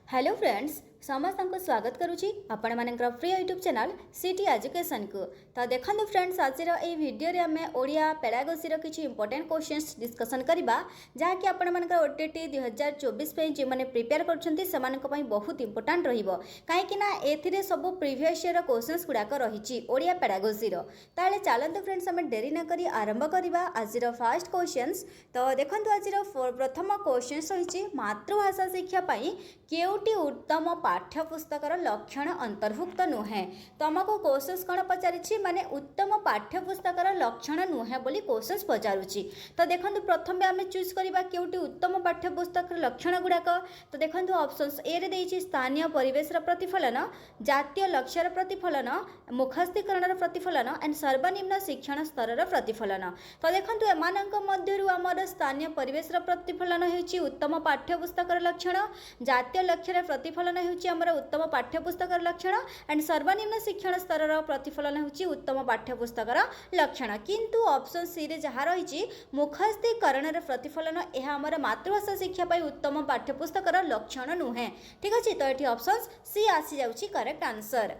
Hello friends समस्त को स्वागत करुच्ची आपण मानकर प्रिय यूट्यूब चैनल सिटी एजुकेशन को। तो देखो फ्रेंड्स आज ये वीडियो रे आम ओडिया पेडागोजी किसी इंपोर्टेंट क्वेश्चंस डिस्कसन करबा जहाँकि आपण मानकर ओटीटी 2024 पे जो मैंने प्रिपेयर करछंती सेमानक पई बहुत इंपोर्टेंट रहिबो काहेकि एथिरे सब प्रीवियस ईयर क्वेश्चंस गुडाक रहिछि ओडिया पेडागोजी रो। ताले चलंतु फ्रेंड्स आम डेरी न करी आरंभ करबा आज फर्स्ट क्वेश्चंस। तो देखंतु आज प्रथम क्वेश्चंस रहिछि मातृभाषा शिक्षा पई केउटी उत्तम पाठ्यपुस्तकर लक्षण अंतर्भुक्त नुहे। तुमको क्वेश्चंस कौन पचारि माने उत्तम पाठ्यपुस्तकर लक्षण नुहे बोली क्वेश्चंस पचारुछि। तो देखंतु प्रथम आम चूज करबा केउटी उत्तम पाठ्यपुस्तक लक्षण गुडाक। तो देखंतु ऑप्शंस ए रे देइछि स्थानीय परिवेश प्रतिफलन, जातीय लक्ष्यर प्रतिफलन, मुखस्तीकरण प्रतिफलन एंड सर्वनिम्न शिक्षण स्तर प्रतिफलन। तो देखंतु एमानक मध्यरु हमर स्थानीय परिवेश प्रतिफलन हेउछि उत्तम पाठ्यपुस्तकर लक्षण, जातीय लक्ष्यर प्रतिफलन हेउछि हमर उत्तम पाठ्यपुस्तकर लक्षण एंड सर्वनिम्न शिक्षण स्तर प्रतिफलन हेउछि उत्तम पाठ्यपुस्तकर लक्षण। किंतु ऑप्शन सी रे जहा रहिछि मुखस्तीकरण प्रतिफलन यह हमर मातृभाषा शिक्षा पई उत्तम पाठ्यपुस्तकर लक्षण नुहे। ठीक अछि, तो एठी ऑप्शन सी आसी जाउछि करेक्ट आंसर।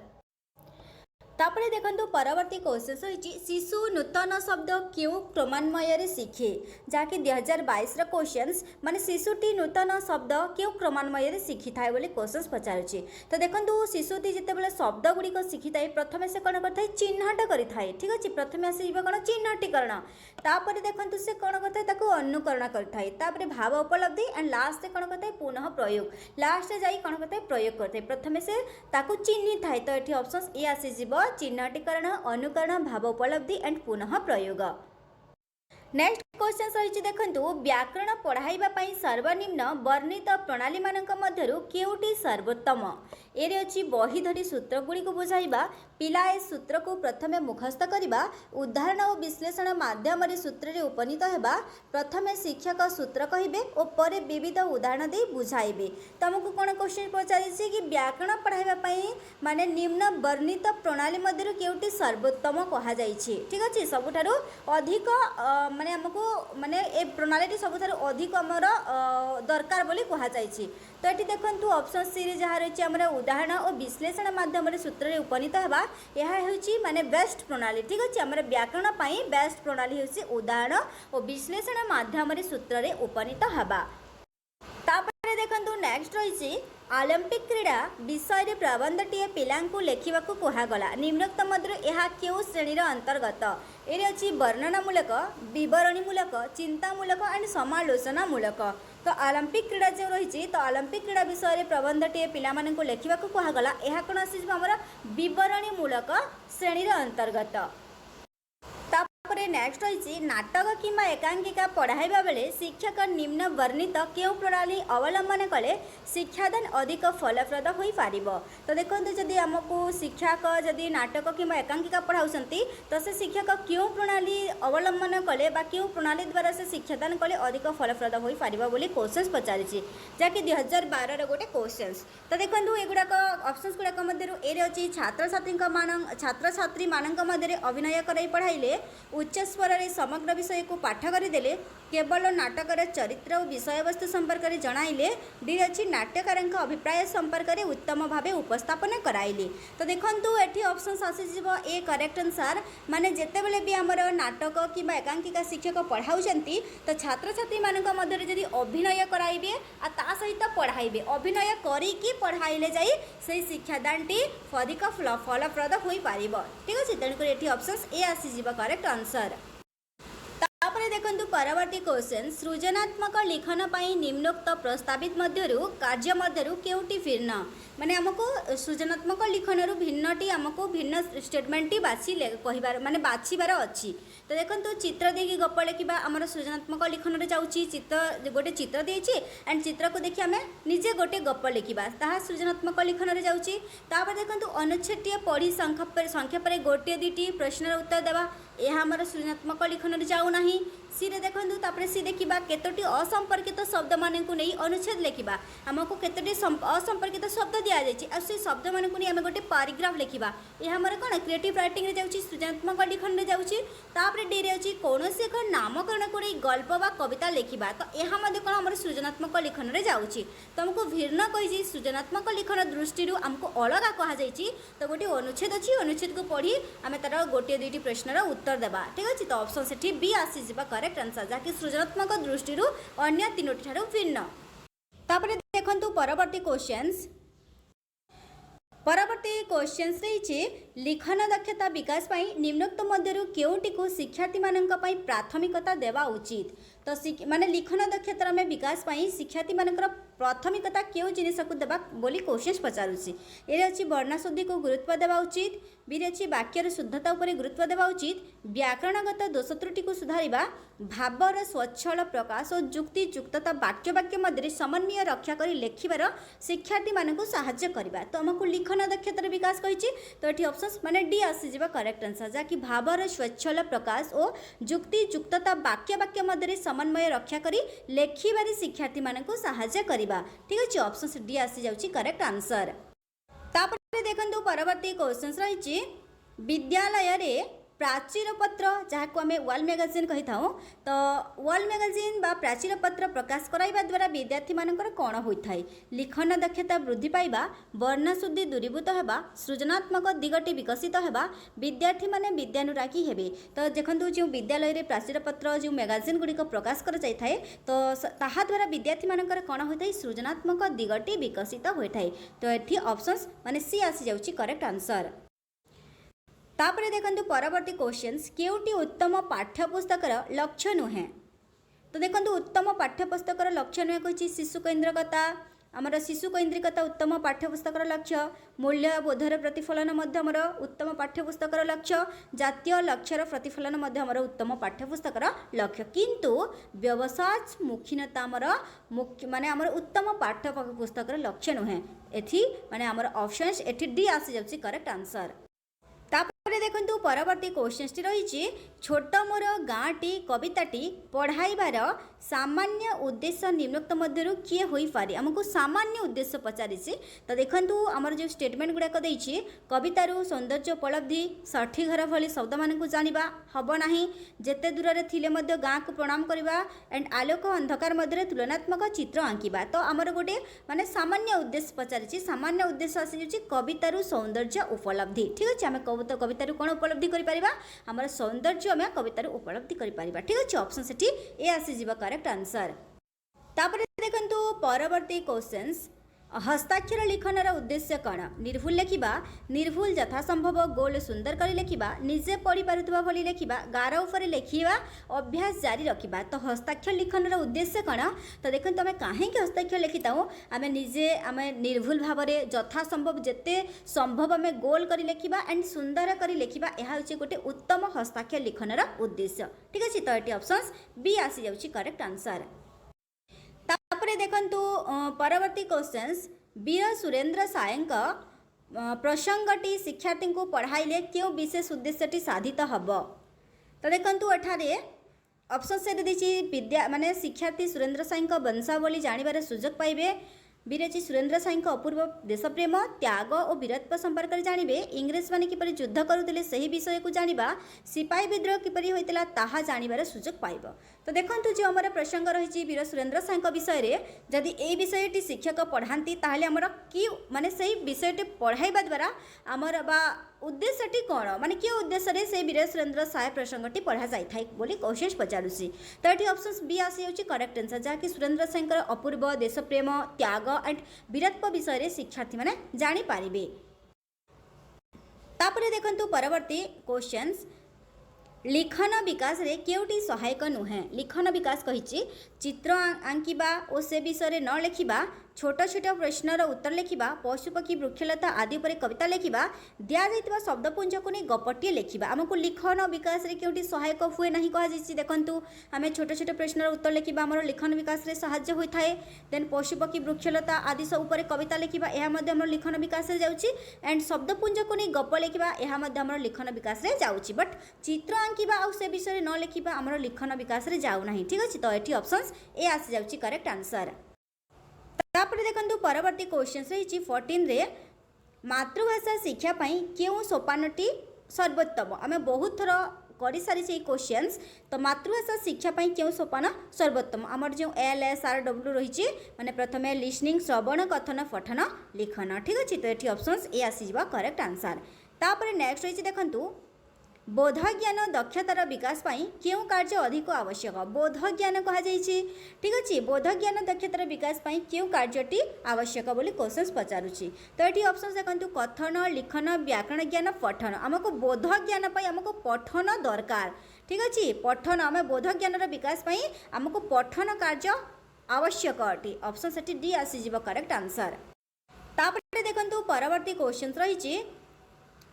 तापरे देखंतु परवर्ती क्वेश्चन रही शिशु नूतन शब्द क्यों क्रमान्वय शिखे जहाँकि 2022 क्वेश्चंस माने शिशुटी नूतन शब्द क्यों क्रमान्वय शिखि थाए बोली क्वेश्चंस पचारुछि। तो देखंतु शिशुटी जितेबाला शब्द गुड़िक शिखि थाए प्रथमे से कौन करथाय चिन्हट करिथाए। ठीक अछि, प्रथमे आसीबा कोन चिन्हटीकरण, तापरे देखंतु से कौन करथाय ताको अनुकरण करथाय, तापरे भाव उपलब्धि एंड लास्ट से कौन करथाय पुनः प्रयोग, लास्ट से जाई कौन करथाय प्रयोग करथाय। प्रथमे से ताको चिन्हि थाए। तो एठी ऑप्शन ए आसी जिवो चिन्हटीकरण, अनुकरण, भाव उपलब्धि एंड पुनः प्रयोग। नेक्स्ट क्वेश्चन रही देखंतु व्याकरण पढ़ाइबा पई सर्वनिम्न वर्णित प्रणाली मानक मध्यरु केउटी सर्वोत्तम। एरे अछि बही धरी सूत्र गुड़ी को बुझाइबा, पिला ए सूत्र को प्रथमे मुखस्थ करबा, उदाहरण और विश्लेषण माध्यम रे सूत्र रे उपनीत हेबा, प्रथमे शिक्षक सूत्र कहिबे और परे विविध उदाहरण दे बुझाइबे। तुमको कोन क्वेश्चन पचारिछि कि व्याकरण पढ़ाइबा पई माने निम्न वर्णित प्रणाली मध्यरु केउटी सर्वोत्तम कहा जाइछि। ठीक अछि, सबुठारु अधिक माने हमको माने ए प्रणाली सबुठारु अधिक हमर दरकार बोली कहा जाइछि। तो एठी देखंतु ऑप्शन सी रे जहा रहिछि हमर उदाहरण और विश्लेषण माध्यम रे सूत्र रे उपनीत हेबा, यह हेउछि माने बेस्ट प्रणाली। ठीक अछि, हमर व्याकरण पई बेस्ट प्रणाली हेउछि उदाहरण और विश्लेषण माध्यम रे सूत्र रे उपनीत हेबा। तापरे देखंतु नेक्स्ट रहिछि ओलंपिक क्रीड़ा विषय रे प्रबंधटीए पिलांकु लेखिबाकू कुहागला निम्नोक्त मध्य यह केउ श्रेणीर अंतर्गत। एरे अछि वर्णनामूलक, विवरणीमूलक, चिंतामूलक एंड समालोचनामूलक। तो ओलंपिक क्रीड़ा जो रही तो ओलंपिक क्रीड़ा विषय रे प्रबंधटीए पिलामानंकु लेखिबाकू कुहागला यह कोन आसी हमर विवरणीमूलक श्रेणीर अंतर्गत। नेक्स्ट रही नाटक किंवा एकांकिका पढ़ाइबा बेले शिक्षक निम्न वर्णित क्यों प्रणाली अवलंबन कले शिक्षादान अधिक फलप्रद हो पारिबो। तो देखंतु जदि हमको शिक्षक जदि नाटक किंवा एकांकिका पढ़ाउसंती तो से शिक्षक क्यों प्रणाली अवलंबन कले बा क्यों प्रणाली द्वारा से शिक्षादान कले अधिक फलप्रद हो पारिबो बोली क्वेश्चंस पचारिछि जाकि 2012 रे गोटे क्वेश्चंस। तो देखंतु एगुडाक ऑप्शंस गुडाक मध्यरु एरे अछि छात्र छात्री मानक मध्यरे अभिनय कराई पढ़ाइले, उच्च स्वर रे समग्र विषय को पाठ करदेले, केवल नाटक चरित्र और विषय वस्तु संपर्क में जणाइले, डी अच्छी नाट्यकार अभिप्राय संपर्क में उत्तम भाव उपस्थापन कराइले। तो देखंतु एठी ऑप्शंस आसीजिवो ए करेक्ट आंसर। माने जेतेबेले भी हमर नाटक किंबा एकांकिका शिक्षक पढ़ाउचंती तो छात्र छात्री मानक मध्यरे जदि अभिनय कराइबे आ ता सहित पढ़ाइबे, अभिनय करिकी पढ़ाइले जाई से शिक्षादानटी अधिक फलप्रद होई पारिबो। ठीक अछि, तेणुकर एठी ऑप्शंस ए आसीजिवो करेक्ट आंसर। तापरे देखंतु परवर्ती क्वेश्चन सृजनात्मक लिखन पई निम्नोक्त प्रस्तावित मध्यरु कार्य मध्यरु केउटी भिन्न। माने हमको सृजनात्मक लिखन रु भिन्नटी हमको भिन्न स्टेटमेंट बाछि कहिबार माने बाछिबार अछि। तो देखंतु चित्र देकी गप लिखिबा हमर सृजनात्मक लिखन रे जाउछि। चित्र गोटे चित्र देछि एंड चित्र को देखि हमें निजे गोटे गप लिखिबा ताहा सृजनात्मक लिखन रे जाउछि। तापर देखंतु अनुच्छेदटीय पढ़ी संक्षेप रे गोटे दुटी प्रश्नर उत्तर देबा यह हमर सृजनात्मक लिखन रे जाउ नाही। सी रे देखंतु तापरे सी देखिबा केतोटी असंपर्कित शब्द मानकु नै अनुच्छेद लेखिबा हमकु केतोटी असंपर्कित शब्द दिया जायछि आ से शब्द मानकु नै हम गोटे पैराग्राफ लेखिबा ए हमर कोन क्रिएटिव राइटिंग रे जाउछि सृजनात्मक लिखन रे जाउछि तापरे डी रे अछि कोनोसी एक नामकरण करै गल्प बा कविता लेखिबा तो एहा मध्ये कोन हमर सृजनात्मक लिखन रे जाउछि तो हमकु भिन्न कहिछि सृजनात्मक लिखन दृष्टि रु हमकु अलगा कहा जायछि तो गोटे अनुच्छेद अछि अनुच्छेद को पढ़ी आमे तार गोटे दुईटी प्रश्नर उत्तर देबा ठीक अछि तो ऑप्शन सेठी बी आसी जिबा करेक्ट आंसर जाकि सृजनात्मक दृष्टि रु अन्य तीनोटी ठारू भिन्न तापरे देखंतु परवर्ती क्वेश्चंस परवर्ती क्वेश्चंस रही लिखन दक्षता विकास पाई निम्नोक्त मध्यरु केउटी को शिक्षार्थी माननका पाई प्राथमिकता देवा उचित तो माने लिखन दक्षता में विकास पाई शिक्षार्थी मानकर प्राथमिकता केउ जिनिस को देबा बोली क्वेश्चंस पचारुछि एरे अछि वर्णा शुद्धि को गुरुत्व देवा उचित बी रे अछि वाक्यर शुद्धता उपरे गुरुत्व देवा उचित व्याकरणगत दोष त्रुटि को सुधारिबा भावर स्वच्छल प्रकाश और युक्ति युक्तता वाक्य वाक्य मध्य समन्वय रक्षा करी लेखिबार शिक्षार्थी मानकु सहाय्य करबा तो हमकु लिखन दक्षतार विकास कहिछि तो एठी ऑप्शंस माने डी आसी जिबा करेक्ट आंसर जाकि भावर स्वच्छल प्रकाश और युक्ति युक्तता वाक्य वाक्य मध्य समन्वय रक्षा करी लेखिबार शिक्षार्थी मानकु सहाय्य करबा ठीक अछि ऑप्शंस डी आसी जाउछि करेक्ट आंसर तापर देखंतु परवर्ती क्वेश्चंस रहिछि विद्यालय रे प्राचीर पत्र जहाँ को आम वाल मैगजीन कही था तो वाल मैगजीन बा प्राचीर पत्र प्रकाश कराइबा द्वारा विद्यार्थी मानकर कौन होता है लिखन दक्षता वृद्धि पाइबा वर्णशुद्धि दूरीभूत होगा सृजनात्मक दिगटी विकसित होगा विद्यार्थी माने विद्यानुरागी हेबे तो देखो जो विद्यालय रे प्राचीर पत्र जो मैगजीन गुड़िक प्रकाश कर जाए तो ताहा द्वारा विद्यार्थी मानकर कौन होता है सृजनात्मक दिगटी विकसित होता है तो ये ऑप्शंस माने सी आसी जाउछि करेक्ट आंसर तापरे देखंतु परवर्ती क्वेश्चंस केउटी उत्तम पाठ्यपुस्तकर लक्ष्य नुहे तो देखंतु उत्तम पाठ्यपुस्तकर लक्ष्य नुहे कहि शिशु केन्द्रकता आमर शिशु केन्द्रिकता उत्तम पाठ्यपुस्तकर लक्ष्य मूल्यबोधर प्रतिफलन मध्य आमर उत्तम पाठ्यपुस्तकर लक्ष्य जातीय लक्ष्यर प्रतिफलन मध्य आमर उत्तम पाठ्यपुस्तकर लक्ष्य किंतु व्यवसायमुखीनता आमर मुख्य माने आमर उत्तम पाठ्यपुस्तकर लक्ष्य नुहे एथि माने आमर ऑप्शंस एथि डी आसी जाउछि करेक्ट आंसर तापरे देखंतु परवर्ती क्वेश्चन रही छोट मोर गाँटी कविताटी पढ़ाइबार सामान्य उद्देश्य निम्नोक्त मध्यरु किए होई पारे हमको सामान्य उद्देश्य पचारि तो देखंतु आमर जो स्टेटमेंट गुड़ाक देछि कवितारू सौंदर्य उपलब्धि साठी घर भली शब्द मानकु जानिबा हबो नाही जेते दूर रे थिले मध्य गाँ को प्रणाम करबा एंड आलोक अंधकार मध्य तुलनात्मक चित्र आंकिबा तो आमर गोटे माने सामान्य उद्देश्य पचारि सामान्य उद्देश्य आसी जाउछि कवितारू सौंदर्य उपलब्धि ठीक अछि आमे कवितारू कोन उपलब्धि करि परिबा हमर सौंदर्य आमे कवितारू उपलब्धि करि परिबा ठीक अछि ऑप्शन सेठी ए आसी जिबा करेक्ट आंसर तापरे देखंतु परवर्ती क्वेश्चंस हस्ताक्षर लिखनर उद्देश्य कौन निर्भुल लेखिबा निर्भुल यथासंभव गोल सुंदर कर लेखिबा निजे पढ़ी पारुथबा भली लेखिबा गार ऊपर लेखिबा अभ्यास जारी रखिबा तो हस्ताक्षर लिखनर उद्देश्य कौन तो देखंतु आमे काहे के हस्ताक्षर लिखिताऊ आमे निजे आमे निर्भुल भाव रे यथासंभव जेते संभव आमे गोल कर लेखिबा एंड सुंदर कर लेखिबा एहा होची गोटे उत्तम हस्ताक्षर लिखनर उद्देश्य ठीक अछि तो एटी ऑप्शंस बी आसी जाउची करेक्ट आंसर तापरे देखंतु परवर्ती क्वेश्चंस वीर सुरेंद्र सायंक प्रसंगटी शिक्षार्थी को पढ़ाइले क्यों विशेष उद्देश्यटी साधित हब तो देखंतु एठारे ऑप्शन से देछि विद्या माने शिक्षार्थी सुरेंद्र सायंक वंशावली जानिबार सुजोग पाइबे बीरेची सुरेंद्र साईं अपूर्व देशप्रेम त्याग और वीरत्व संपर्क में जानवे इंग्रेज मैंने किपरि युद्ध करुले सही विषय को जानिबा सिपाही विद्रोह किपरि होइतिला ताहा जानिबार सुजोग पाइब तो देखंतु जो हमर प्रसंग रही वीर सुरेंद्र साईं विषय रे जदि ए विषयटी शिक्षक पढ़ाती ताहले हमर कि माने सही विषयटी पढ़ाइबा द्वारा हमर बा उद्देश्यटी कौन माने कि उद्देश्य से वीर सुरेंद्र साय प्रसंगटी पढ़ा जाए बोली क्वेश्चन पचारुसी तो ये ऑप्शन बी आसी जाउछि करेक्ट आंसर जहाँकि सुरेंद्र साईं अपूर्व देशप्रेम त्याग एंड वीरत्व विषय रे शिक्षार्थी माने जानि पारिबे तापरे देखंतु परवर्ती क्वेश्चंस लिखन विकास रे केउटी सहायक नुहे लिखन विकास कहिछि चित्र आंकिबा और से विषय न लिखिबा छोट छोट प्रश्नर उत्तर लिखिबा पशुपक्षी वृक्षलता आदि पर कविता लिखिबा दिया जाइतिबा शब्दपुंज को नहीं गपटिए लिखिबा हमको लिखन विकास रे केउटी सहायक हुए नहीं कहा जाइछि देखंतु आमे छोट छोट प्रश्नर उत्तर लिखिबा हमर लिखन विकास रे सहाय्य होई थाए देन पशुपक्षी वृक्षलता आदि सब ऊपर कविता लिखिबा एहा मध्ये हमर लिखन विकास रे जाउछि एंड शब्दपुंज को नहीं गप लिखिबा एहा मध्ये हमर लिखन विकास रे जाउछि बट चित्र आंकिबा आउ से विषय न लिखिबा हमर लिखन विकास रे जाउ नाही ठीक अछि। तो एठी ऑप्शंस ए आसी जाउची करेक्ट आंसर। तापर देखंतु परवर्ती क्वेश्चन रही 14 रे मातृभाषा शिक्षा पई केउ सोपानटी सर्वोत्तम आमे बहुत थर करी सारी से क्वेश्चंस। तो मातृभाषा शिक्षा पई केउ सोपान सर्वोत्तम हमर जो LSRW रही माने प्रथमे लिसनिंग श्रवण कथन पठन लिखन ठीक अछि। तो एठी ऑप्शंस ए आसी जिबा करेक्ट आंसर। तापर नेक्स्ट रही देखंतु बोध ज्ञान दक्षतार विकास पाई केउ कार्य अधिक आवश्यक बोध ज्ञान कहा जाइछि ठीक अछि। बोध ज्ञान दक्षतार विकास पाई केउ कार्यटी आवश्यक बोली क्वेश्चंस पचारुछि। तो एठी ऑप्शंस देखंतु कथन लिखन व्याकरण ज्ञान पठन हमको बोध ज्ञान पाई हमको पठन दरकार ठीक अछि। पठन आमे बोध ज्ञानर विकास पाई हमको पठन कार्य आवश्यक अटे ऑप्शन सेठी डी आसी जिवो करेक्ट आंसर। तापर देखंतु परवर्ती क्वेश्चन रही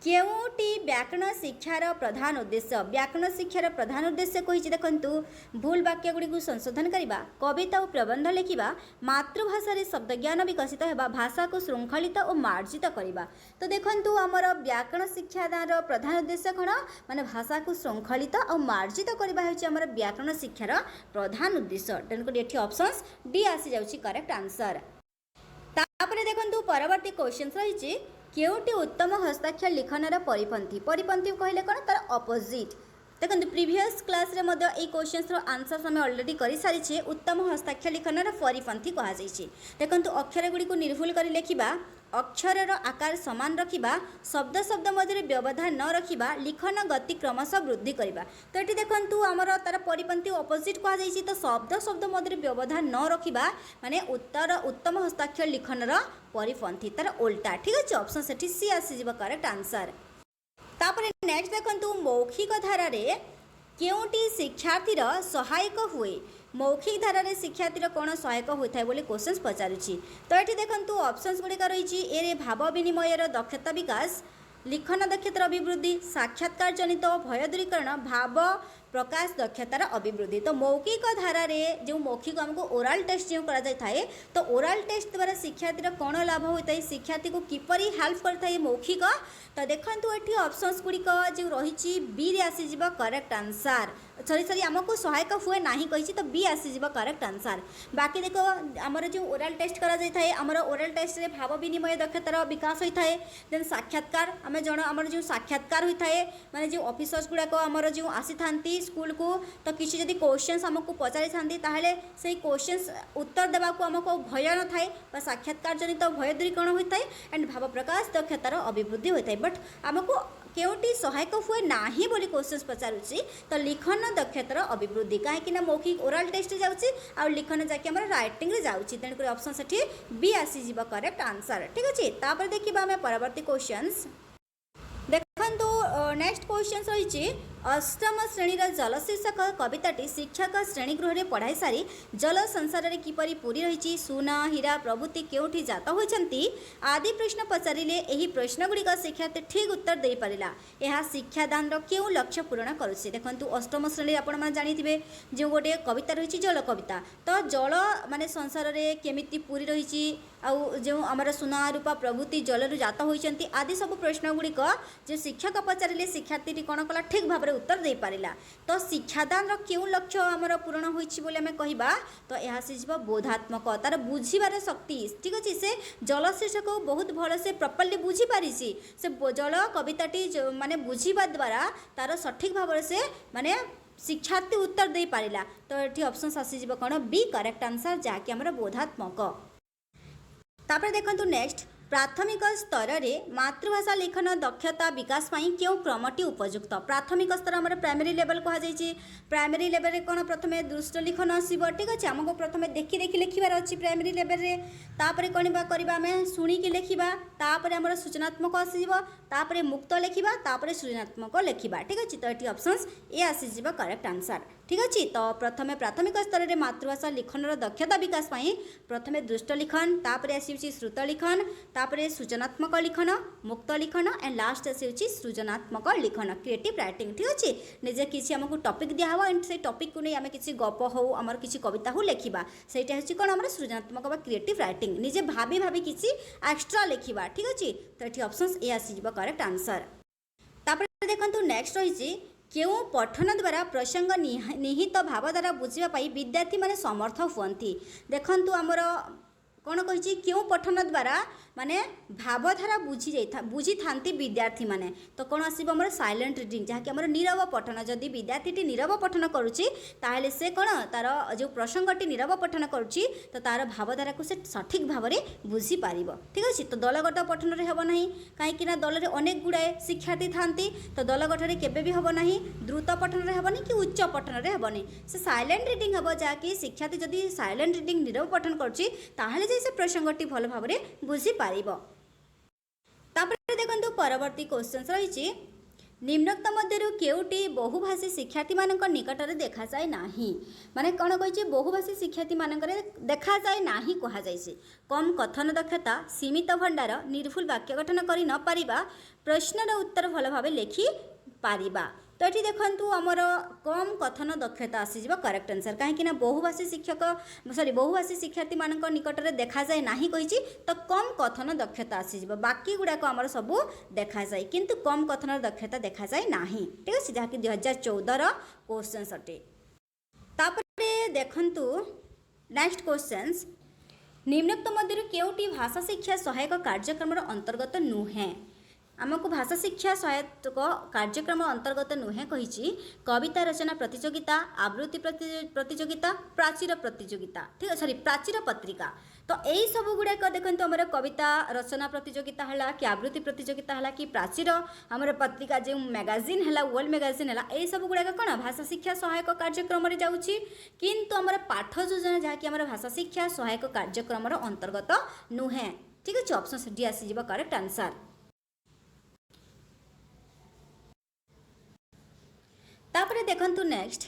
केउटी व्याकरण शिक्षार प्रधान उद्देश्य व्याकरण शिक्षार प्रधान उद्देश्य कही देखंतु भूल वाक्य गुड़ी को संशोधन करवा कविता और प्रबंध लिखा मातृभाषा शब्द ज्ञान विकसित होगा भाषा को श्रृंखलित और मार्जित करवा। तो देखंतु आमर व्याकरण शिक्षार प्रधान उद्देश्य कौन माने भाषा को श्रृंखलित और मार्जित करवा होमर व्याकरण शिक्षार प्रधान उद्देश्य तेणुक ये ऑप्शंस डी आसी जाउची करेक्ट आंसर। तापर देखंतु परवर्ती क्वेश्चन रही केउटी उत्तम हस्ताक्षर लिखनर परिपंथी परिपंथी कहले कौन तार अपोजिट देखो प्रीवियस क्लास रे मध्य ए क्वेश्चंस रो आंसर आम ऑलरेडी कर सारी उत्तम हस्ताक्षर लिखनर परिपंथी कह देखो अक्षर गुड़ी को निर्भुल कर लिखा अक्षर आकार समान रखा शब्द शब्द मध्य व्यवधान न रखा लिखन गति क्रमशः वृद्धि करवा। तो ये देखो आमर तार परिपंथी अपोजिट कह तो शब्द शब्द मध्य व्यवधान न रखा माने उत्तर उत्तम हस्ताक्षर लिखनर परिपंथी तार उल्टा ठीक अच्छे ऑप्शन से सी आसी करेक्ट आंसर। तापर नेक्स्ट देखंतु मौखिक धारा रे केउटी शिक्षार्थीर सहायक हुए मौखिक धारा रे शिक्षार्थीर कौन सहायक होता है बोले क्वेश्चंस पचारुछि। तो ये देखंतु ऑप्शंस गुड़िक रही ए भाव विनिमयर दक्षता विकास लिखन दक्षतार अभिवृद्धि साक्षात्कार जनित भय दूरीकरण भाव प्रकाश दक्षतार अभिवृद्धि। तो मौखिक धारा रे जो मौखिक आमको ओराल टेस्ट जो करा जाए तो ओराल टेस्ट द्वारा शिक्षार्थीर कौन लाभ होता है शिक्षार्थी को किपरि हेल्प करता है मौखिक। तो देखंतु एठी ऑप्शंस गुड़िक जो रही बी रे आसी जिवो करेक्ट आंसर सॉरी आमको सहायक हुए ना कही तो बी आसी जिवो करेक्ट आंसर। बाकी देखो आमर जो ओराल टेस्ट करा जाय थाए आमर ओराल टेस्ट रे भाव विनिमय दक्षतार विकास होता है देन साक्षात्कार आम जन आमर जो साक्षात्कार होता है माने जो ऑफिसर्स गुड़ाक आमर जो आसी थांती स्कूल को तो किसी जदि क्वेश्चंस आमको पचारि थांती ताहले से क्वेश्चंस उत्तर देवाक आमको भय न थाए साक्षात्कार जनित भय दूरीकरण होता है एंड भाव प्रकाश दक्षतार अभिवृद्धि होता है। बट आमको केउटी सहायक हुए ना बोली क्वेश्चंस पचारुछि तो लिखन दक्षतार अभिवृद्धि कहीं मौखिक ओराल टेस्ट जाउछि आ लिखन जाके हमर राइटिंग रे जाउछि तेणुक ऑप्शन सेठी बी आसी जिवो करेक्ट आंसर ठीक अछि। तापर देखिबा हमें परवर्ती क्वेश्चंस देखंतु नेक्स्ट क्वेश्चन रही अष्टम श्रेणी जल शीर्षक कविताटी शिक्षक श्रेणीगृह में पढ़ाई सारी जल संसार में किपरि पूरी रही सुना हीरा प्रभृति केउठी जात होइछंती आदि प्रश्न पचारिले एही प्रश्नगुड़िक शिक्षार्थी ठीक उत्तर दे पारिला यह शिक्षादान केउ लक्ष्य पूरण करुछि। देखंतु अष्टम श्रेणी आपण माने जानिथिबे जो गोटे कविता रही जल कविता तो जल माने संसार में केमिति पूरी रही आउ जो आमर सुना रूपा प्रभृति जलरू जात होइछंती आदि सब प्रश्नगुड़िक जो शिक्षक पचारिले शिक्षार्थी कौन कला ठीक भाव उत्तर दे पारिला। तो शिक्षादान क्यों लक्ष्य आमर पूरण होइछि बोले आमे कहिबा तो यह से बोधात्मक तार बुझीबार शक्ति ठीक अच्छे से जल शीर्षक बहुत भल से प्रॉपर्ली बुझी पारिछि से जल कविताटी माने बुझीबा द्वारा तार सठिक भाव से माने शिक्षार्थी उत्तर दे पारिला। तो ये ऑप्शन आसी कौन बी करेक्ट आंसर जहाँकि आमर बोधात्मक। तापर देखंतु नेक्स्ट प्राथमिक स्तर में मातृभाषा लिखन दक्षता विकास पाई क्यों क्रमटी उपयुक्त प्राथमिक स्तर आम प्राइमरी लेवल कहुई प्राइमरी लेवल रे कौन प्रथम दृष्ट लिखन आसो ठीक अच्छे आमको प्रथम देखी देखी लिखार अच्छी प्राइमरी लेवल रे तापर कौन करवा आम शुणिकी लिखा तापर आम सूचनात्मक आसपर मुक्त लिखा तापर सृजनात्मक लिखा ठीक अच्छे। तो ये ऑप्शंस ए आसी करेक्ट आंसर ठीक अच्छे। तो प्रथम प्राथमिक स्तर में मातृभाषा लिखनर दक्षता विकास पाई प्रथम दृष्ट लिखन तापर आसी श्रुत लिखन तापर सूचनात्मक लिखन मुक्त लिखन एंड लास्ट आसी सृजनात्मक लिखन क्रिएटिव राइटिंग ठीक अच्छे। निजे किसी आमको टॉपिक दिया हुआ एंड से टॉपिक को नहीं आम किसी गप हो आमर किसी कविता हो लिखा सेटा हूँ कौन आम सृजनात्मक क्रिएटिव राइटिंग निजे भाभी भाभी किसी एक्स्ट्रा लिखा ठीक अच्छे। तो ये ऑप्शंस ए आसी करेक्ट आंसर। तापर देखंतु नेक्स्ट रही केउं पठन द्वारा प्रसंग निहित भाव द्वारा बुझापी विद्यार्थी माने समर्थ हुअन्ति। देखंतु आमर कौन कही क्यों पठन द्वारा माने भावधारा बुझी था विद्यार्थी माने तो कौन आसो आम साइलेंट रिडिंग जहाँकि आम नीरव पठन जदि विद्यार्थी नीरव पठन करुच्ची ताहले से कौन तार जो प्रसंगटी नीरव पठन करुच्ची तो तार भावधारा को से सठिक भाव में बुझी पार ठीक अच्छे। तो दलगत पठन में हेब ना कहीं दल में अनेक गुड़ाए शिक्षार्थी था तो दलगठन केबे भी हेब ना द्रुत पठन में हेबनी कि उच्च पठन में हेबनी से साइलेंट रिडिंग हम जहाँकि शिक्षार्थी जदि साइलेंट रिडिंग नीरव पठन करुच्ची ताहले से प्रसंगटी भल भाव में बुझी पार। देखो परवर्ती क्वेश्चन रही निम्नोक्त मध्यरु केउटी बहुभाषी शिक्षार्थी मानक निकट में देखा जाए नाही माने कौन कही बहुभाषी शिक्षार्थी मानक देखा जाए नाही कहा जाइए कम कथन दक्षता सीमित भंडार निर्भुल वाक्य गठन कर न पारिबा प्रश्नर उत्तर भल भाव लिखि पारिबा। तो ये देखु आमर कम कथन दक्षता आसीज करेक्ट आंसर कहीं बहुभाषी शिक्षक बहुभाषी शिक्षार्थी मान निकट में देखा जाए ना कही तो कम कथन दक्षता आसीज बाकी गुड़ाक आमर सबू देखा जाए किंतु कम कथन दक्षता देखा जाए ना ठीक अच्छे जहाँकि 2014 क्वेश्चन अटे। तापरे देखंतु नेक्स्ट क्वेश्चंस निम्नोक्त मध्यरु केउटी भाषा शिक्षा सहायक कार्यक्रम अंतर्गत नुहे आमको भाषा शिक्षा सहायक कार्यक्रम अंतर्गत नुहे कही कविता रचना प्रतियोगिता आवृत्ति प्रतियोगिता प्राचीर प्रतियोगिता ठीक है सॉरी प्राचीर पत्रिका तो यही सब गुड़ाक देखते आम कविता रचना प्रतियोगिता है कि आवृत्ति प्रतियोगिता है कि प्राचीर आम पत्रिका जो मैगजीन है वर्ल्ड मैगजीन है यही सब गुड़ाक कौन भाषा शिक्षा सहायक कार्यक्रम जाऊँगी किंतु आम पाठ योजना जहाँकि आम भाषा शिक्षा सहायक कार्यक्रम अंतर्गत नुहे ठीक अच्छे। ऑप्शन डी आसीज करेक्ट आंसर। तापरे देखंतु नेक्स्ट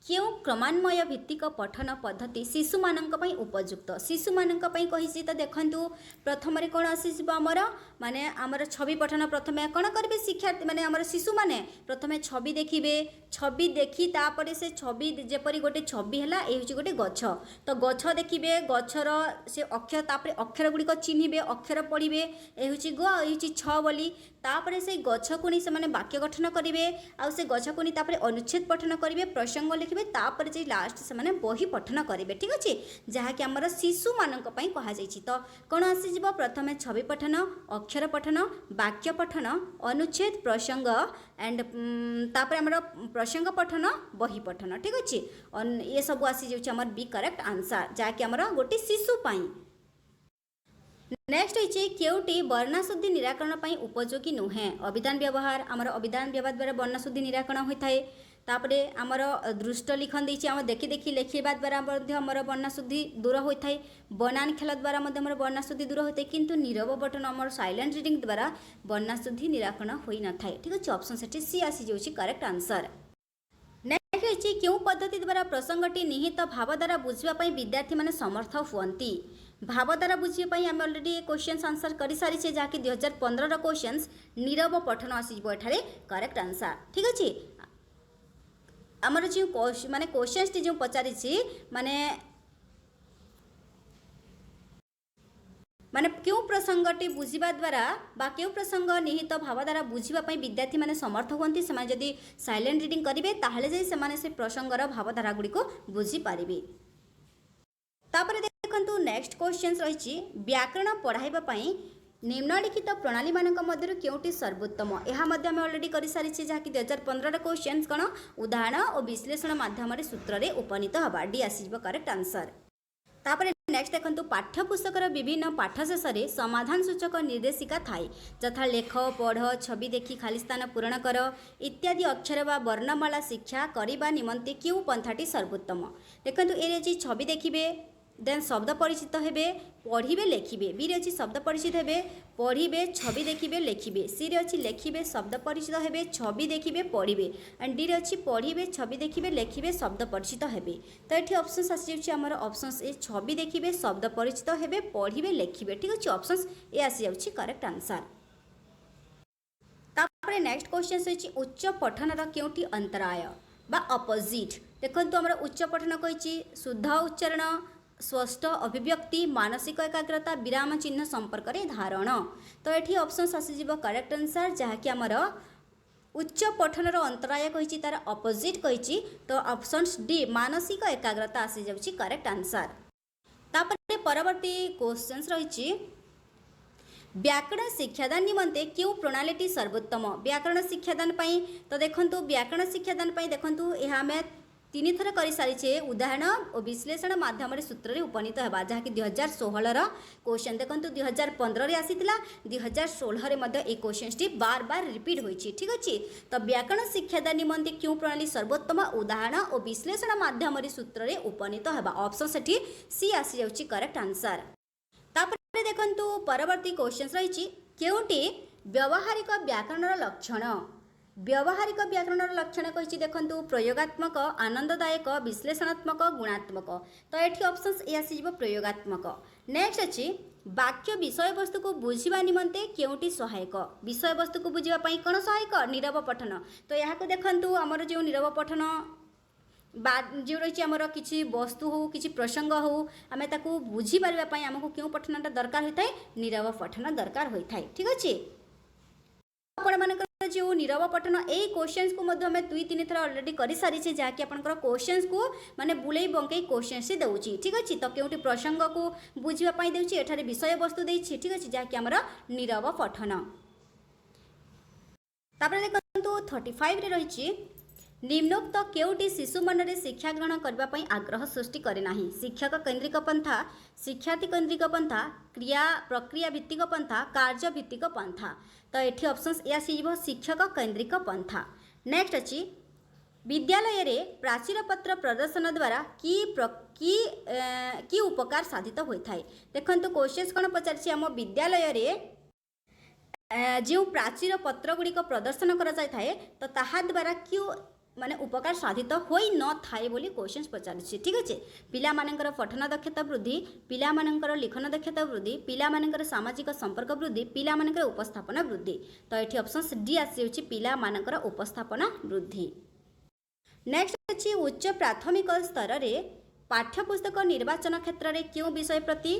क्यों क्रमान्वय भित्तिक पठन पद्धति शिशु मानक पई उपयुक्त शिशु मानक पई कहिछि तो देखंतु प्रथम रे कोन आसीबो हमर माने हमर छवि पठन प्रथमे कोन करबे शिक्षार्थी माने हमर शिशु माने प्रथमे छवि देखिबे छवि देखि तापरे से छवि जेपरि गोटे छवि हला ए होछि गोटे गछ तो गछ देखिबे गछर से अक्षर तापरे अक्षर गुडी को चिन्हिबे अक्षर पढिबे ए होछि ग ए होछि छ बोली तापरे से गछ को नि से माने वाक्य गठन करिवे आ से गछ को नि तापरे अनुच्छेद पठन करिवे प्रसंग लिखिबे तापर जे लास्ट से माने बही पठन करिवे ठीक अछि जहाँकि आमर शिशु मानक पई कहा जाइछि। तो कोन आसी जिवो प्रथमे छवि पठन अक्षर पठन वाक्य पठन अनुच्छेद प्रसंग एंड तापर आमर प्रसंग पठन बही पठन ठीक अछि ये सब आसी जाउछि आमर बी करेक्ट आंसर जहाँकि आमर गोटे शिशु पई। नेक्स्ट होइछि केउटी वर्णाशुद्धि निराकरण पई उपयोगी नुहे अभिधान व्यवहार आमर अभिधान व्यवहार द्वारा वर्णाशुद्धि निराकरण होइथाय तापरे आमर दृष्ट लिखन देछि आम देखि देखि लेखिबा द्वारा मध्ये आमर वर्णाशुद्धि दूर होइथाय बनान खेल द्वारा मध्ये आमर वर्णाशुद्धि दूर होइथाय किंतु नीरव बटन आमर साइलेंट रीडिंग द्वारा वर्णाशुद्धि निराकरण होई न थाय ठीक अछि। ऑप्शन सेठी सी आसी जाउछि करेक्ट आंसर। नेक्स्ट होइछि केउ पद्धति द्वारा प्रसंगटी निहित भाव द्वारा बुझिबा पई विद्यार्थी माने समर्थ हुअन्ति भाव द्वारा बुझे आम अलरेडी क्वेश्चन आंसर कर सारी जहाँकि 2015 क्वेश्चन नीरव पठन आसो एठारे करेक्ट आंसर ठीक अच्छे। आमर जो माने क्वेश्चन टी जो पचारि माने माने क्यों प्रसंगटी बुझा द्वारा बा क्यों प्रसंग निहित भाव द्वारा बुझापी विद्यार्थी माने समर्थ हुअन्ति से जदि साइलेंट रीडिंग करेंगे ताहले से प्रसंगर भावधारा गुड़ी को बुझी पारिबे। तापरे देखंतु नेक्स्ट क्वेश्चन रही व्याकरण पढ़ाइबा पई निम्नलिखित प्रणाली मानक मध्यरु केउटी सर्वोत्तम यह मध्य आम अलरेडी कर सारी जहाँकि 2015 क्वेश्चन कौन उदाहरण और विश्लेषण माध्यम सूत्र में उपनीत हवा डी आसीब करेक्ट आंसर। तापरे नेक्स्ट देखंतु पाठ्यपुस्तकर विभिन्न पाठ शेष में समाधान सूचक निर्देशिका थाए जथा लेख पढ़ छवि देखि खाली स्थान पूरण कर इत्यादि अक्षर व वर्णमाला शिक्षा करने निमंते क्यों पंथाटी सर्वोत्तम देखंतु ए छवि देखिबे देन शब्द परिचित हेबे पढ़िबे लेखिबे बी रे अछि शब्द परिचित हेबे पढ़िबे छवि देखिबे लेखिबे सी रे अछि लेखिबे शब्द परिचित हेबे छवि देखिबे पढ़िबे एंड डी रे अछि पढ़िबे छवि देखिबे लेखिबे शब्द परिचित हेबे। तो एठी ऑप्शंस आसी जाउछि हमर ऑप्शंस ए छवि देखिबे शब्द परिचित हेबे पढ़िबे लेखिबे ठीक अछि ऑप्शंस ए आसी जाउछि करेक्ट आंसर। तापरे नेक्स्ट क्वेश्चन होछि उच्च पठनर केउटी अंतराय बा अपोजिट देखंतु हमर उच्च पठन कहिछि शुद्ध उच्चारण स्पष्ट अभिव्यक्ति मानसिक एकाग्रता विराम चिन्ह संपर्क रे धारण। तो ये ऑप्शन आसीज करेक्ट आंसर जहाँकि आमर उच्च पठनर अंतराय कही तार अपोजिट कही तो ऑप्शन डी मानसिक एकाग्रता आसी जाउची करेक्ट आंसर। तापर परवर्ती क्वेश्चन रही व्याकरण शिक्षादान निमंते क्यों प्रणाली सर्वोत्तम व्याकरण शिक्षादान पाई तो देखंतु व्याकरण शिक्षादान पाई देखंतु यह आम 3 थर कर सारी उदाहरण और विश्लेषण माध्यम सूत्र उपनीत होगा जहाँकि 2016 क्वेश्चन देखो 2015 आसीला 2016 ये क्वेश्चन बार बार रिपीट होती ठीक अच्छे। तो व्याकरण शिक्षादान निमंते क्यों प्रणाली सर्वोत्तम उदाहरण और विश्लेषण माध्यम सूत्र उपनीत होगा ऑप्शन से सी आसी जाउची करेक्ट आंसर। तापर देखंतु परवर्ती क्वेश्चन रही केउटी व्यावहारिक व्याकरण लक्षण व्यावहारिक व्याकरण लक्षण कही देखंतु प्रयोगात्मक आनंददायक विश्लेषणात्मक गुणात्मक तो ये ऑप्शन ए आसीज प्रयोगात्मक। नेक्स्ट अच्छी वाक्य विषय वस्तु को बुझा निमंते केउटी सहायक विषय वस्तु को बुझापी कौन सहायक नीरव पठन तो यहाँ देखंतु आमर जो नीरव पठन जो रही आमर किसी वस्तु हो किसी प्रसंग हो आम ताकू बुझीपारे आमको क्यों पठनटा दरकार होता है नीरव पठन दरकार होता है ठीक अच्छे। आपण जो नीरव पठन यही क्वेश्चन को आम 2-3 थर अलरेडी कर सारी जहाँकि आपंकर क्वेश्चन को माने बुले बंकई क्वेश्चन से दूसरी ठीक अच्छे। तो क्योंकि प्रसंग को बुझापी दूसरी एठारे विषय वस्तु देती ठीक अच्छे जहाँकि आमर नीरव पठन। तापर देखो 35 रे रही निम्नोक्त केउटी शिशु मनरे शिक्षा ग्रहण करने आग्रह सृष्टि करे नाही शिक्षक केन्द्रिक पंथा शिक्षार्थी केन्द्रिक पंथा क्रिया प्रक्रिया भित्तिक पंथा कार्य भित्तिक पंथा तो ये ऑप्शन ए आसीज शिक्षक केन्द्रिक पंथा। नेक्स्ट अच्छी विद्यालय रे प्राचीर पत्र प्रदर्शन द्वारा की उपकार साधित होता है देखो क्वेश्चन कौन पचार आम विद्यालय रे जो प्राचीर पत्र गुड़िक प्रदर्शन कर तो ताहा द्वारा क्यों माने उपकार साधित होई न थाए बोली क्वेश्चन पचारिछि ठीक अच्छे। पिला मानकर पठन दक्षता वृद्धि पिला मानकर लिखन दक्षता वृद्धि पिला मानकर सामाजिक संपर्क वृद्धि पिला मानकर उपस्थापना वृद्धि तो ये ऑप्शन डी आसी पिला मानकर उपस्थापना वृद्धि। नेक्स्ट अच्छी उच्च प्राथमिक स्तर रे पाठ्यपुस्तक निर्वाचन क्षेत्र में क्यों विषय प्रति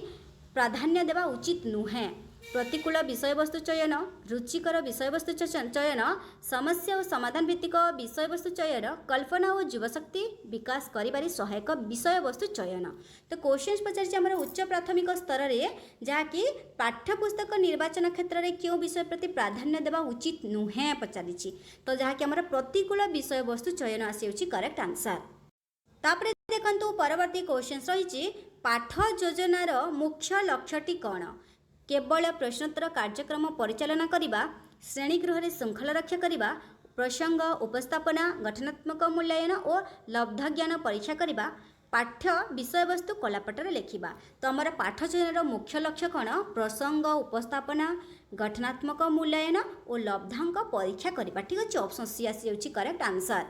प्राधान्य देवा उचित नुहे प्रतिकूल विषय वस्तु चयन रुचिकर विषय वस्तु चयन समस्या और समाधान भित्तिक विषय वस्तु चयन कल्पना और युवशक्ति विकास करिबारी सहायक विषय वस्तु चयन। तो क्वेश्चन पचार उच्च प्राथमिक स्तर में जहाँकि पाठ्यपुस्तक निर्वाचन क्षेत्र में क्यों विषय प्रति प्राधान्य देवा उचित नुहे पचारि तो जहाँकि प्रतिकूल विषय वस्तु चयन आसी करेक्ट आंसर। तापर देखंतु परवर्ती क्वेश्चन रही पाठ योजनार मुख्य लक्ष्यटी कौन केवल प्रश्नोत्तर कार्यक्रम परिचालना करिबा श्रेणीगृह रे श्रृंखला रक्षा करिबा प्रसंग उपस्थापना गठनात्मक मूल्यांकन और लब्ध ज्ञान परीक्षा करिबा पाठ्य विषय वस्तु कलापटर लेखिबा। तो आमर पाठ योजनार मुख्य लक्ष्य कौन प्रसंग उपस्थापना गठनात्मक मूल्यांकन और लब्धांक परीक्षा करिबा ठीक अच्छे ऑप्शन सी आसी जाउची करेक्ट आंसर।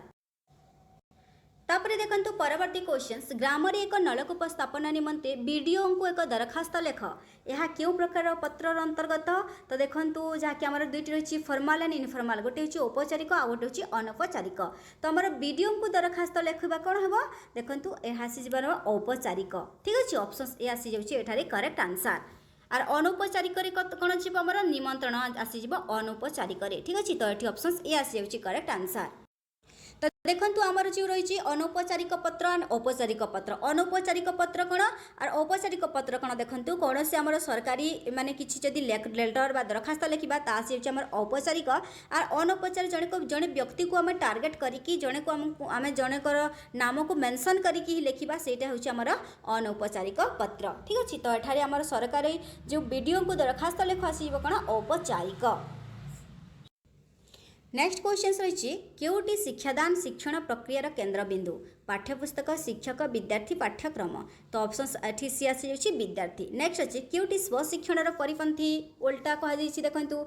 तापर देखंतु परवर्ती क्वेश्चंस ग्राम रे एक नलकूप स्थापना निमंते बीडीओ को एक दरखास्त लेख यह क्यों प्रकार पत्र अंतर्गत तो देखंतु जहाँकि आमर दुईटी रही फॉर्माल एंड इनफॉर्माल गोटे हूँ औपचारिक आ गोटे हूँ अनौपचारिक तो आमर बीडीओ को दरखास्त लेखा कौन हम देखंतु यह आसीजबार औपचारिक ठीक अच्छे ऑप्शन ए आसी जाउछि करेक्ट आंसर। आर अनौपचारिक कौन जी आमर निमंत्रण आसीज अनौपचारिक ठीक अच्छे तो ये ऑप्शन ए आसी जाउछि करेक्ट आंसर। तो देखंतु आमर जो रही अनौपचारिक पत्र और औपचारिक पत्र अनौपचारिक पत्र कौन और औपचारिक पत्र कौन देखंतु कौन से आमर सरकारी माने किछि जदि लेटर बा दरखास्त लिखा तासी आमर औपचारिक और अनौपचारिक जड़े व्यक्ति को आम टार्गेट करिकी जड़े को आम जड़कर नाम को मेंशन करिकी लिखा सेटा होछि आमर अनौपचारिक पत्र ठीक अच्छे। तो एठारे आमर सरकारी जो बीडीओ को दरखास्त लेख आसीब कौन औपचारिक। नेक्स्ट क्वेश्चन रही केउटी शिक्षादान शिक्षण प्रक्रियार केन्द्रबिंदु पाठ्यपुस्तक शिक्षक विद्यार्थी पाठ्यक्रम तो ऑप्शन एठी सी आसी जाउछि विद्यार्थी। नेक्स्ट अच्छे केउटी स्वशिक्षणर परिपंथी उल्टा कह जाइछि देखंतु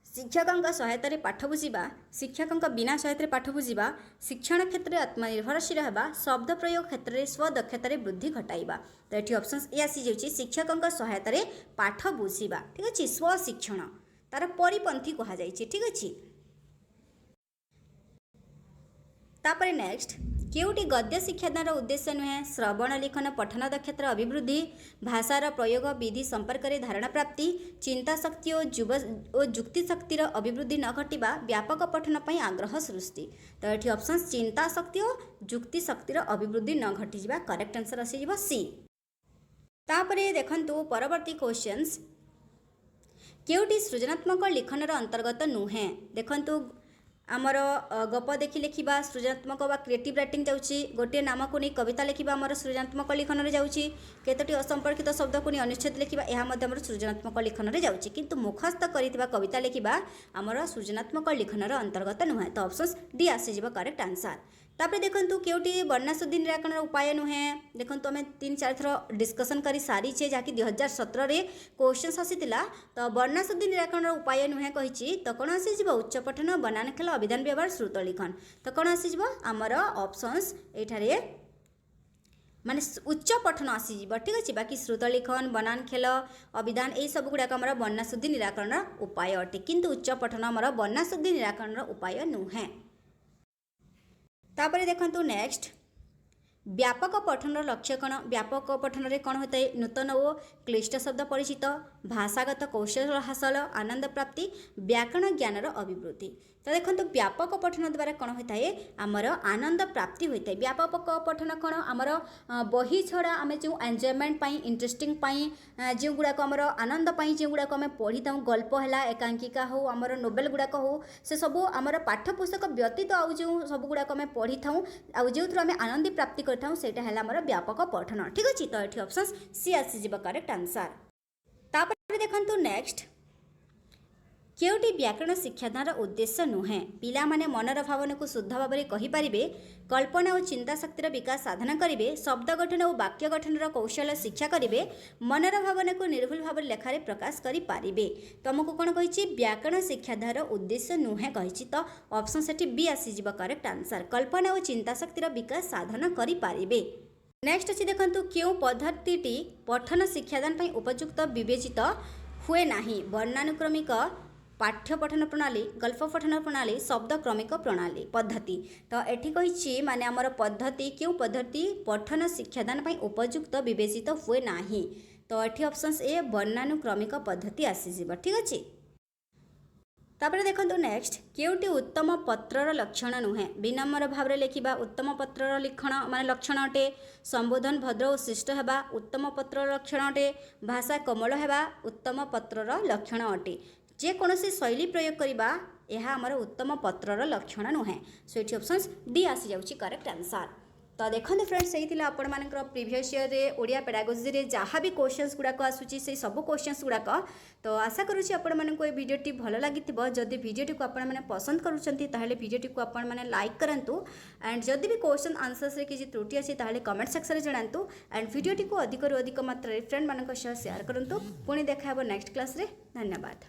शिक्षकों सहायतार पाठ बुझा शिक्षकों बिना सहायतार पाठ बुझा शिक्षण क्षेत्र में आत्मनिर्भरशील होगा शब्द प्रयोग क्षेत्र में स्वदक्षतार वृद्धि घटाइबा तो ये ऑप्शन ए आसी जाउछि शिक्षकों सहायतार पाठ बुझा ठीक अच्छे स्वशिक्षण तार परिपंथी कह जाइछि ठीक अच्छे। तापर नेक्स्ट केउटी गद्य शिक्षादान उद्देश्य नुहे श्रवण लिखन पठन दक्षतार अभिवृद्धि भाषार प्रयोग विधि संपर्क में धारणा प्राप्ति चिंता शक्ति और जुक्ति शक्तिर अभिवृद्धि न घटिबा व्यापक पठन पर आग्रह सृष्टि। तो ये ऑप्शन चिंता शक्ति और जुक्ति शक्तिर अभिवृद्धि न घटिबा करेक्ट आंसर आसी सी। तापरे देखंतु परवर्ती क्वेश्चंस केउटी सृजनात्मक लिखनर अंतर्गत नुहे देखंतु आमर गप देखि लिखा सृजनात्मक व क्रिएटिव राइटिंग जाउची गोटे नाम को नहीं कविता लिखा आमर सृजनात्मक लिखन में जाउची केतोटी असंपर्कित शब्द को नहीं अनुच्छेद लिखा यह आमर सृजनात्मक लिखन में जाउची किंतु मुखस्थ करितबा कविता लिखा आमर सृजनात्मक लिखनर अंतर्गत नुहे। तो ऑप्शन डी आसीज करेक्ट आंसर। तापर देखंतु केउटी वर्णाशुद्धि निराकरण उपाय नुहे देखंतु आम 3-4 थर डिस्कसन करी सारीचे जहाँकि 2017 रे क्वेश्चन आसीतिला। तो वर्णाशुद्धि निराकरण उपाय नुहे कहिछि तो कौन आसीज उच्च पठन बनान खेल अभिधान व्यवहार श्रुत लिखन। तो कौन आसीज आमर ऑप्शंस एठारे माने उच्च पठन आसीज ठीक अच्छे बाकी श्रुत लिखन बनान खेल अभिधान यही सब गुड़ाक आमर वर्णाशुद्धि निराकरण उपाय अटे किंतु उच्च पठन आमर वर्णाशुद्धि निराकरण उपाय नुहे। तापरे देखंतु नेक्स्ट व्यापक पठन लक्ष्य कौन व्यापक पठन रे कौन होता है नूतन और क्लिष्ट शब्द परिचित भाषागत कौशल हासिल आनंद प्राप्ति व्याकरण ज्ञानर अभिवृद्धि। तो देखो व्यापक पठन द्वारा कौन होता है आमर आनंद प्राप्ति होता है। व्यापक पठन कौन आमर बही छड़ा आम जो एंजॉयमेंट इंटरेस्टिंग जो गुड़ाक आमर आनंद जो गुड़ाक आम पढ़ी था गल्प है एकांकिका हो आमर नोवेल गुड़ाक हो से सब आमर पाठ्यपुस्तक व्यतीत आउ जो सब गुड़ाक आम पढ़ी था जो आम आनंद प्राप्ति करता सेटा है आमर व्यापक पठन ठीक अच्छे। तो ये ऑप्शन सी आसीज करेक्ट आंसर। तापर देखंतु नेक्स्ट केउटी व्याकरण शिक्षादान उद्देश्य नुहे पिला माने मनर भावना को शुद्ध भाव में कहींपारे कल्पना और चिंता शक्तिर विकास साधन करेंगे शब्द गठन और वाक्य गठनर कौशल शिक्षा करेंगे मनर भावना को निर्भुल भाव लेखारे प्रकाश करें। तुमको कौन कही व्याकरण शिक्षादान उद्देश्य नुहे कही तो ऑप्शन से बी आसीज करेक्ट आंसर कल्पना और चिंता शक्तिर विकास साधन करें। नेक्स्ट अच्छी देखो क्यों पद्धति पठन शिक्षादान पर उपयुक्त विवेचित हुए नहीं वर्णानुक्रमिक पाठ्य पठन प्रणाली गल्प पठन प्रणाली शब्द क्रमिक प्रणाली पद्धति। तो ये कही माने आमर पद्धति क्यों पद्धति पठन शिक्षादान पर उपयुक्त विवेचित हुए नहीं। तो ये ऑप्शन ए वर्णानुक्रमिक पद्धति आसीज ठीक अच्छे। तापर देखो नेक्स्ट केउटी उत्तम पत्रर लक्षण नुहे विनम्र भाव में लिखा उत्तम पत्रर लिखण माने लक्षण अटे संबोधन भद्र और शिष्ट होगा उत्तम पत्रर लक्षण अटे भाषा कोमल होगा उत्तम पत्रर लक्षण अटे जेकोसी शैली प्रयोग करवा यह आमर उत्तम पत्रर लक्षण नुहे। सो ये ऑप्शन डी आसी जाउची करेक्ट आंसर। तो देखते फ्रेंड्स यही आपण मान प्रीवियस ईयर रे ओडिया पेडागोजी रे जहाँ भी क्वेश्चंस गुड़ाक आसूची से सब क्वेश्चंस गुड़ाक। तो आशा करुँची आपण मानक ये वीडियोटी भल लगी जदि वीडियोटी को आपण मैंने पसंद करुँच वीडियोटी को आपण मैंने लाइक करूँ एंड जदि भी क्वेश्चन आंसर्स रे किसी त्रुटि अच्छी कमेंट सेक्शन में जनातु एंड वीडियोटी को अधिक मात्रा फ्रेंड मान शेयर करूँ। पुणी देखा नेक्स्ट क्लास रे धन्यवाद।